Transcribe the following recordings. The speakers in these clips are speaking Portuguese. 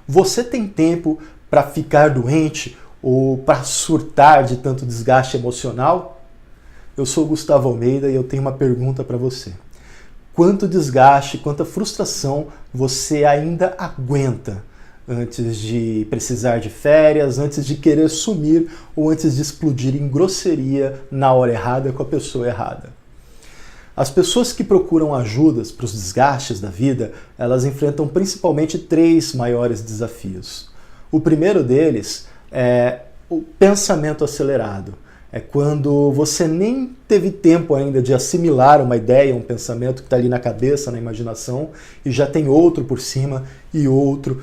Você tem tempo para ficar doente ou para surtar de tanto desgaste emocional? Eu sou Gustavo Almeida e eu tenho uma pergunta para você. Quanto desgaste, quanta frustração você ainda aguenta antes de precisar de férias, antes de querer sumir ou antes de explodir em grosseria na hora errada com a pessoa errada? As pessoas que procuram ajudas para os desgastes da vida, elas enfrentam principalmente 3 maiores desafios. O primeiro deles é o pensamento acelerado. É quando você nem teve tempo ainda de assimilar uma ideia, um pensamento que está ali na cabeça, na imaginação, e já tem outro por cima, e outro,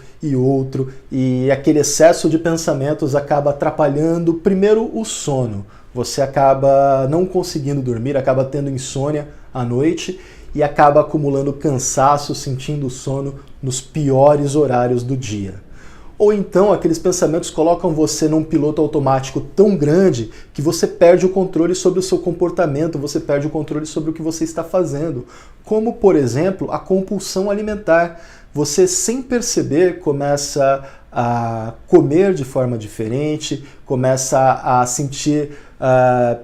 e aquele excesso de pensamentos acaba atrapalhando, primeiro, o sono. Você acaba não conseguindo dormir, acaba tendo insônia à noite e acaba acumulando cansaço, sentindo sono nos piores horários do dia. Ou então aqueles pensamentos colocam você num piloto automático tão grande que você perde o controle sobre o seu comportamento, você perde o controle sobre o que você está fazendo. Como, por exemplo, a compulsão alimentar. Você, sem perceber, começa a comer de forma diferente, começa a sentir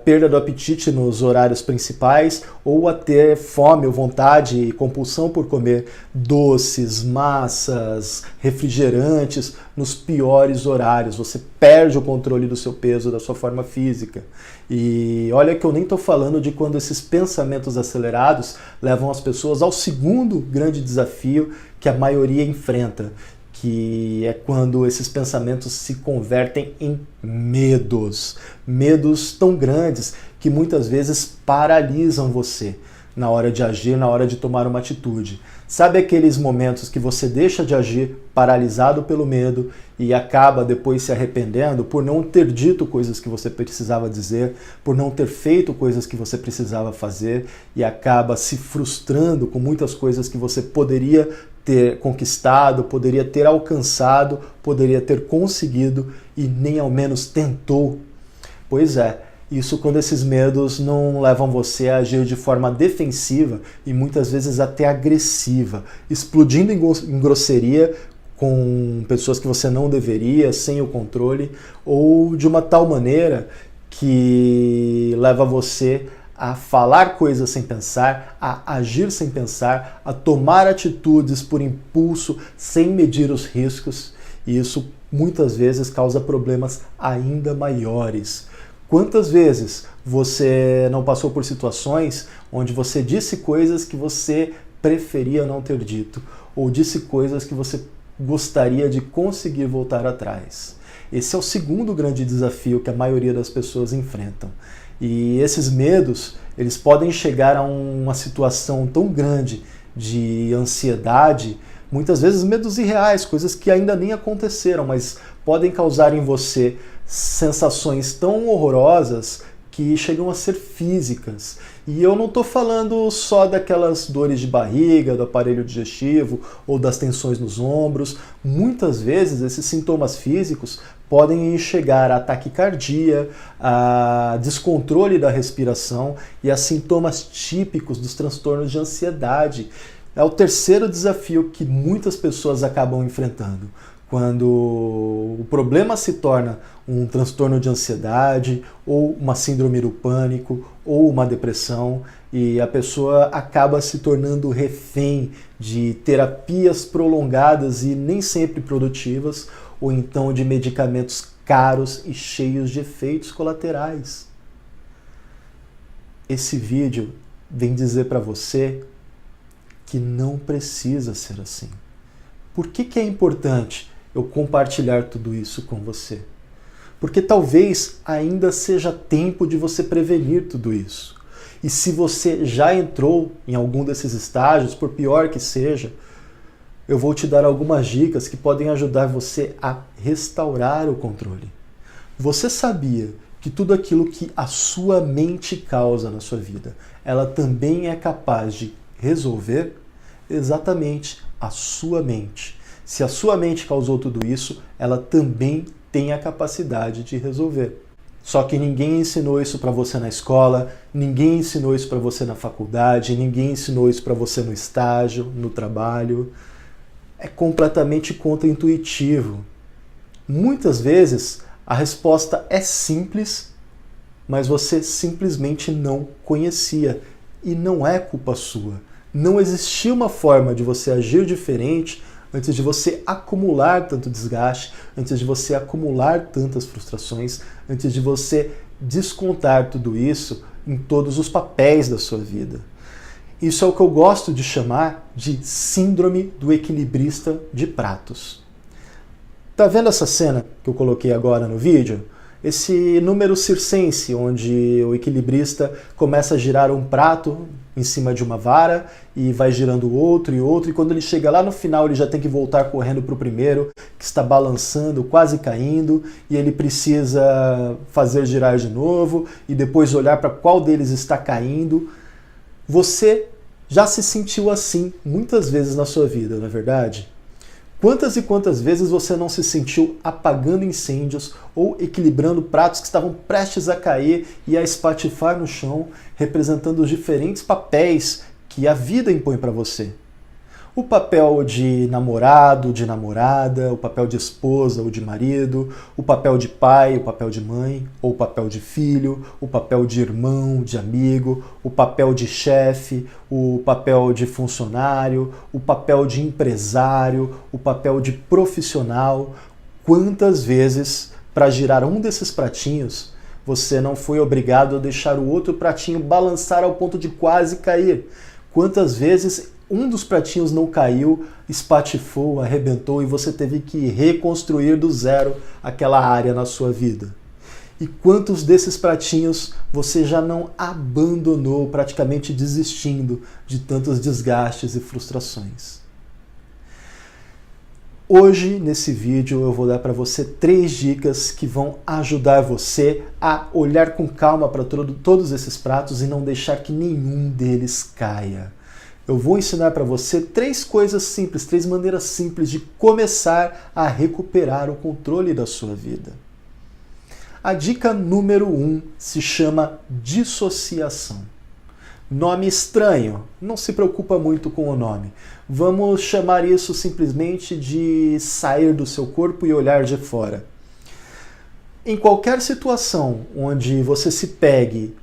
perda do apetite nos horários principais ou a ter fome ou vontade e compulsão por comer doces, massas, refrigerantes nos piores horários. Você perde o controle do seu peso, da sua forma física. E olha que eu nem estou falando de quando esses pensamentos acelerados levam as pessoas ao segundo grande desafio que a maioria enfrenta, que é quando esses pensamentos se convertem em medos. Medos tão grandes que muitas vezes paralisam você na hora de agir, na hora de tomar uma atitude. Sabe aqueles momentos que você deixa de agir paralisado pelo medo e acaba depois se arrependendo por não ter dito coisas que você precisava dizer, por não ter feito coisas que você precisava fazer e acaba se frustrando com muitas coisas que você poderia ter conquistado, poderia ter alcançado, poderia ter conseguido e nem ao menos tentou? Pois é, isso quando esses medos não levam você a agir de forma defensiva e muitas vezes até agressiva, explodindo em grosseria com pessoas que você não deveria, sem o controle, ou de uma tal maneira que leva você a falar coisas sem pensar, a agir sem pensar, a tomar atitudes por impulso, sem medir os riscos, e isso muitas vezes causa problemas ainda maiores. Quantas vezes você não passou por situações onde você disse coisas que você preferia não ter dito, ou disse coisas que você gostaria de conseguir voltar atrás? Esse é o segundo grande desafio que a maioria das pessoas enfrentam. E esses medos, eles podem chegar a uma situação tão grande de ansiedade, muitas vezes medos irreais, coisas que ainda nem aconteceram, mas podem causar em você sensações tão horrorosas que chegam a ser físicas. E eu não estou falando só daquelas dores de barriga, do aparelho digestivo ou das tensões nos ombros. Muitas vezes esses sintomas físicos podem chegar a taquicardia, a descontrole da respiração e a sintomas típicos dos transtornos de ansiedade. É o terceiro desafio que muitas pessoas acabam enfrentando. Quando o problema se torna um transtorno de ansiedade, ou uma síndrome do pânico, ou uma depressão, e a pessoa acaba se tornando refém de terapias prolongadas e nem sempre produtivas, ou então de medicamentos caros e cheios de efeitos colaterais. Esse vídeo vem dizer para você que não precisa ser assim. Por que é importante eu compartilhar tudo isso com você? Porque talvez ainda seja tempo de você prevenir tudo isso. E se você já entrou em algum desses estágios, por pior que seja, eu vou te dar algumas dicas que podem ajudar você a restaurar o controle. Você sabia que tudo aquilo que a sua mente causa na sua vida, ela também é capaz de resolver? Exatamente, a sua mente. Se a sua mente causou tudo isso, ela também tem a capacidade de resolver. Só que ninguém ensinou isso para você na escola, ninguém ensinou isso para você na faculdade, ninguém ensinou isso para você no estágio, no trabalho. é completamente contraintuitivo. Muitas vezes a resposta é simples, mas você simplesmente não conhecia. E não é culpa sua. Não existia uma forma de você agir diferente antes de você acumular tanto desgaste, antes de você acumular tantas frustrações, antes de você descontar tudo isso em todos os papéis da sua vida. Isso é o que eu gosto de chamar de síndrome do equilibrista de pratos. Tá vendo essa cena que eu coloquei agora no vídeo? Esse número circense, onde o equilibrista começa a girar um prato em cima de uma vara e vai girando outro, e quando ele chega lá no final ele já tem que voltar correndo para o primeiro, que está balançando, quase caindo, e ele precisa fazer girar de novo e depois olhar para qual deles está caindo. Você já se sentiu assim muitas vezes na sua vida, não é verdade? Quantas e quantas vezes você não se sentiu apagando incêndios ou equilibrando pratos que estavam prestes a cair e a espatifar no chão, representando os diferentes papéis que a vida impõe para você? O papel de namorado, de namorada, o papel de esposa ou de marido, o papel de pai, o papel de mãe, ou o papel de filho, o papel de irmão, de amigo, o papel de chefe, o papel de funcionário, o papel de empresário, o papel de profissional. Quantas vezes, para girar um desses pratinhos, você não foi obrigado a deixar o outro pratinho balançar ao ponto de quase cair? Quantas vezes um dos pratinhos não caiu, espatifou, arrebentou e você teve que reconstruir do zero aquela área na sua vida? E quantos desses pratinhos você já não abandonou, praticamente desistindo de tantos desgastes e frustrações? Hoje, nesse vídeo, eu vou dar para você 3 dicas que vão ajudar você a olhar com calma para todos esses pratos e não deixar que nenhum deles caia. Eu vou ensinar para você 3 coisas simples, 3 maneiras simples de começar a recuperar o controle da sua vida. A dica número 1 se chama dissociação. Nome estranho, não se preocupa muito com o nome. Vamos chamar isso simplesmente de sair do seu corpo e olhar de fora. Em qualquer situação onde você se pegue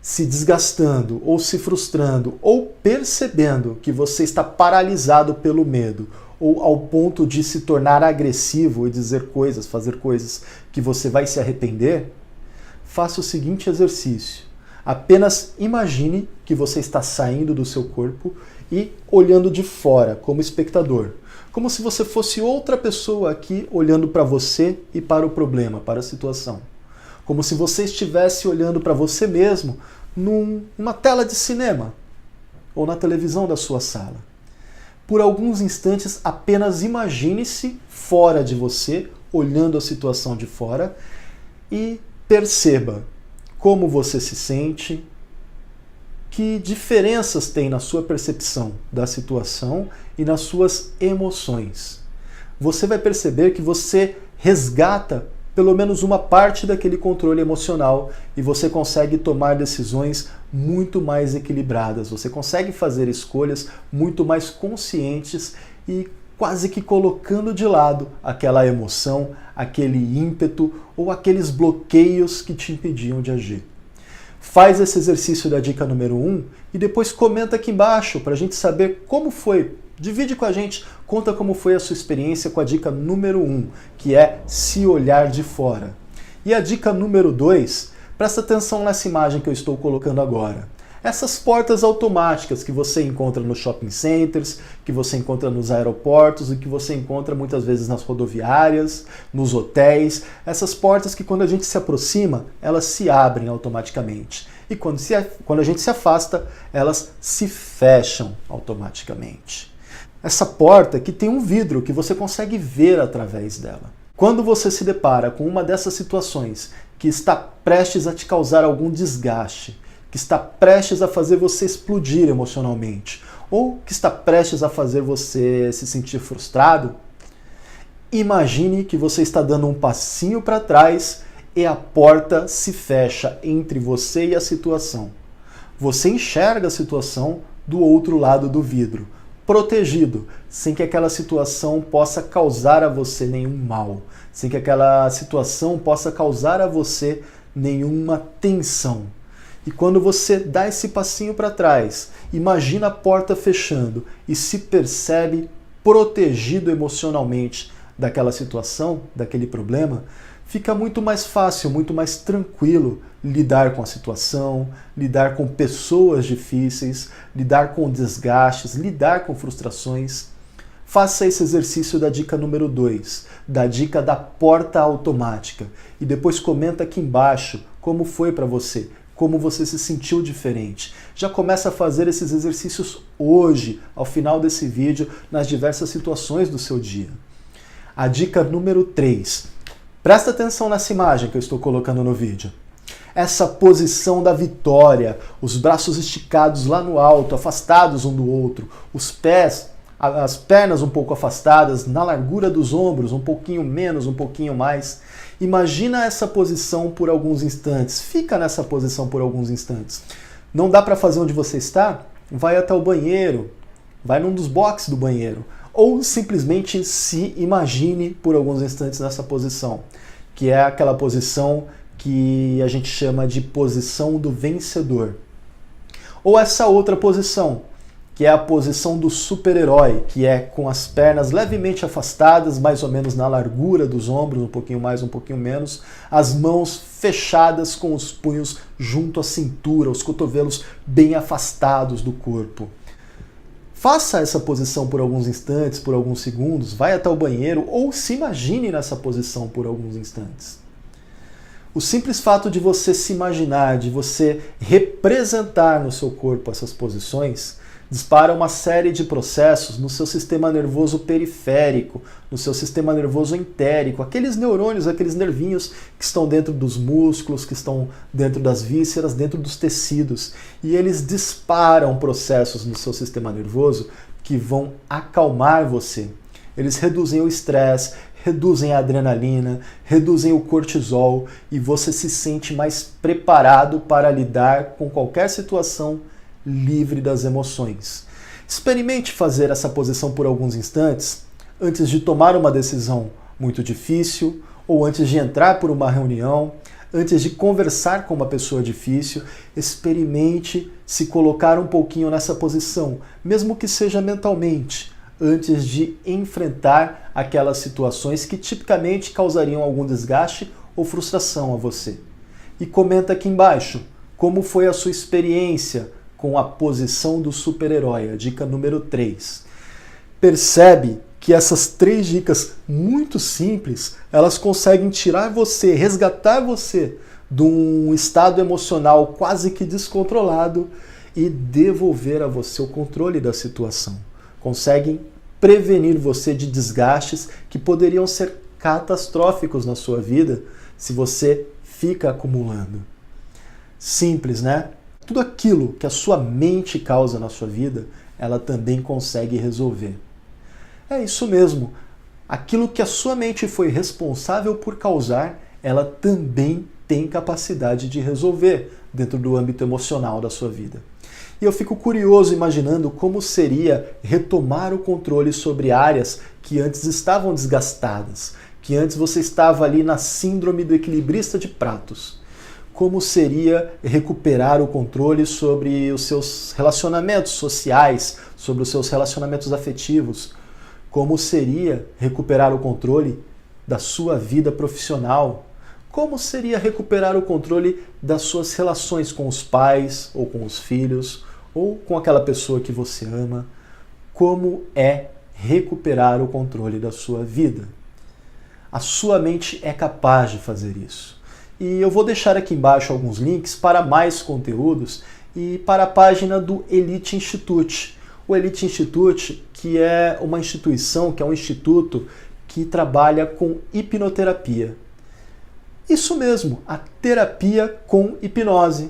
se desgastando ou se frustrando ou percebendo que você está paralisado pelo medo ou ao ponto de se tornar agressivo e dizer coisas, fazer coisas que você vai se arrepender, faça o seguinte exercício. Apenas imagine que você está saindo do seu corpo e olhando de fora, como espectador. Como se você fosse outra pessoa aqui olhando para você e para o problema, para a situação. Como se você estivesse olhando para você mesmo numa tela de cinema ou na televisão da sua sala. Por alguns instantes, apenas imagine-se fora de você, olhando a situação de fora e perceba como você se sente, que diferenças tem na sua percepção da situação e nas suas emoções. Você vai perceber que você resgata pelo menos uma parte daquele controle emocional e você consegue tomar decisões muito mais equilibradas. Você consegue fazer escolhas muito mais conscientes e quase que colocando de lado aquela emoção, aquele ímpeto ou aqueles bloqueios que te impediam de agir. Faz esse exercício da dica número 1 e depois comenta aqui embaixo para a gente saber como foi. Divide com a gente, conta como foi a sua experiência com a dica número 1, que é se olhar de fora. E a dica número 2, presta atenção nessa imagem que eu estou colocando agora. Essas portas automáticas que você encontra nos shopping centers, que você encontra nos aeroportos e que você encontra muitas vezes nas rodoviárias, nos hotéis. Essas portas que quando a gente se aproxima, elas se abrem automaticamente. E quando a gente se afasta, elas se fecham automaticamente. Essa porta que tem um vidro que você consegue ver através dela. Quando você se depara com uma dessas situações que está prestes a te causar algum desgaste, que está prestes a fazer você explodir emocionalmente, ou que está prestes a fazer você se sentir frustrado, imagine que você está dando um passinho para trás e a porta se fecha entre você e a situação. Você enxerga a situação do outro lado do vidro. protegido, sem que aquela situação possa causar a você nenhum mal, sem que aquela situação possa causar a você nenhuma tensão. E quando você dá esse passinho para trás, imagina a porta fechando e se percebe protegido emocionalmente daquela situação, daquele problema, fica muito mais fácil, muito mais tranquilo lidar com a situação, lidar com pessoas difíceis, lidar com desgastes, lidar com frustrações. Faça esse exercício da dica número 2, da dica da porta automática, e depois comenta aqui embaixo como foi para você, como você se sentiu diferente. Já começa a fazer esses exercícios hoje, ao final desse vídeo, nas diversas situações do seu dia. A dica número 3. Presta atenção nessa imagem que eu estou colocando no vídeo. Essa posição da vitória, os braços esticados lá no alto, afastados um do outro, os pés, as pernas um pouco afastadas, na largura dos ombros, um pouquinho menos, um pouquinho mais. Imagina essa posição por alguns instantes. Fica nessa posição por alguns instantes. Não dá para fazer onde você está? Vai até o banheiro, vai num dos boxes do banheiro. Ou simplesmente se imagine por alguns instantes nessa posição, que é aquela posição que a gente chama de posição do vencedor. Ou essa outra posição, que é a posição do super-herói, que é com as pernas levemente afastadas, mais ou menos na largura dos ombros, um pouquinho mais, um pouquinho menos, as mãos fechadas com os punhos junto à cintura, os cotovelos bem afastados do corpo. Faça essa posição por alguns instantes, por alguns segundos, vai até o banheiro ou se imagine nessa posição por alguns instantes. O simples fato de você se imaginar, de você representar no seu corpo essas posições, dispara uma série de processos no seu sistema nervoso periférico, no seu sistema nervoso entérico, aqueles neurônios, aqueles nervinhos que estão dentro dos músculos, que estão dentro das vísceras, dentro dos tecidos. E eles disparam processos no seu sistema nervoso que vão acalmar você. Eles reduzem o estresse, reduzem a adrenalina, reduzem o cortisol e você se sente mais preparado para lidar com qualquer situação livre das emoções. Experimente fazer essa posição por alguns instantes antes de tomar uma decisão muito difícil ou antes de entrar por uma reunião, antes de conversar com uma pessoa difícil. Experimente se colocar um pouquinho nessa posição, mesmo que seja mentalmente, antes de enfrentar aquelas situações que tipicamente causariam algum desgaste ou frustração a você. E comenta aqui embaixo como foi a sua experiência com a posição do super-herói, a dica número 3. Percebe que essas 3 dicas muito simples, elas conseguem tirar você, resgatar você de um estado emocional quase que descontrolado e devolver a você o controle da situação. Conseguem prevenir você de desgastes que poderiam ser catastróficos na sua vida se você fica acumulando. Simples, né? Tudo aquilo que a sua mente causa na sua vida, ela também consegue resolver. É isso mesmo. Aquilo que a sua mente foi responsável por causar, ela também tem capacidade de resolver dentro do âmbito emocional da sua vida. E eu fico curioso imaginando como seria retomar o controle sobre áreas que antes estavam desgastadas, que antes você estava ali na síndrome do equilibrista de pratos. Como seria recuperar o controle sobre os seus relacionamentos sociais, sobre os seus relacionamentos afetivos? Como seria recuperar o controle da sua vida profissional? Como seria recuperar o controle das suas relações com os pais, ou com os filhos, ou com aquela pessoa que você ama? Como é recuperar o controle da sua vida? A sua mente é capaz de fazer isso. E eu vou deixar aqui embaixo alguns links para mais conteúdos e para a página do Elite Institute. O Elite Institute, que é uma instituição, que é um instituto que trabalha com hipnoterapia. Isso mesmo, a terapia com hipnose.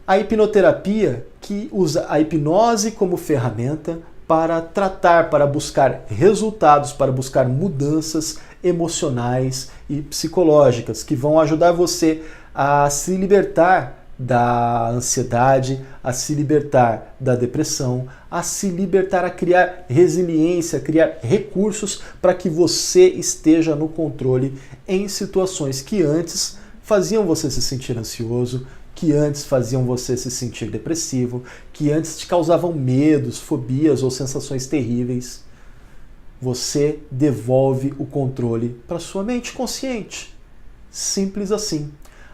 A hipnoterapia que usa a hipnose como ferramenta para tratar, para buscar resultados, para buscar mudanças emocionais e psicológicas que vão ajudar você a se libertar da ansiedade, a se libertar da depressão, a se libertar, a criar resiliência, a criar recursos para que você esteja no controle em situações que antes faziam você se sentir ansioso, que antes faziam você se sentir depressivo, que antes te causavam medos, fobias ou sensações terríveis. Você devolve o controle para sua mente consciente. Simples assim.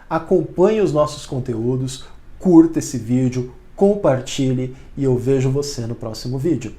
Acompanhe os nossos conteúdos, curta esse vídeo, compartilhe e eu vejo você no próximo vídeo.